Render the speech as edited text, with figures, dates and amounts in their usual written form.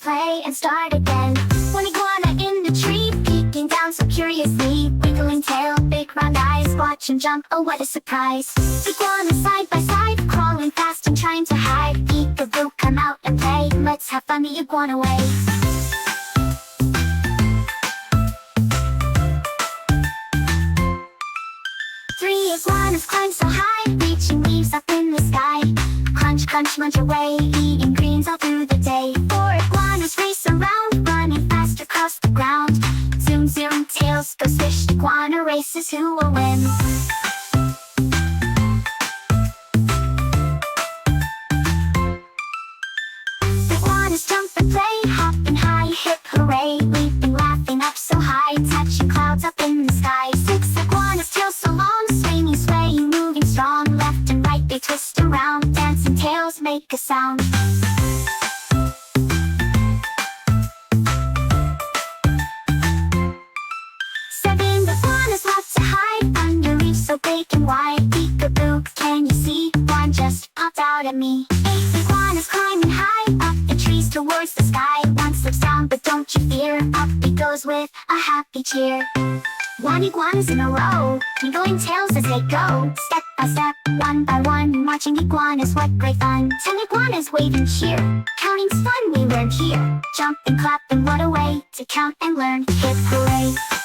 play and start again. One iguana in the tree, peeking down so curiously, wiggling tail, big round eyes, watch him jump, oh what a surprise. Iguana side by side, crawling fast and trying to hide. Peek-a-boo, come out and play, let's have fun the iguana way. Three iguanas climb so high, reaching leaves up in the sky. Crunch, crunch, munch away, eating greens all through the day. Four iguanas race around, running fast across the ground. Zoom, zoom, tails go swish, iguana races, who will win? Iguanas jump and play, hopping high, hip hooray, leaping, laughing up so high, touching clouds up in the sky. Six iguanas tails so long, swinging, swaying, moving strong, left and right they twist around, dancing tails make a sound. Seven iguanas love to hide under leaves so big and wide. Peek-a-boo, can you see? One just popped out at me. Eight iguanas climbing high up the trees towards the sky. One slips down, but don't you fear, up he goes with a happy cheer. One iguanas in a row, twinkling tails as they go. Step by step, one by one, marching iguanas, what great fun. 10 iguanas wave and cheer, counting's fun we learn here. Jump and clap and what a way to count and learn, hip hooray.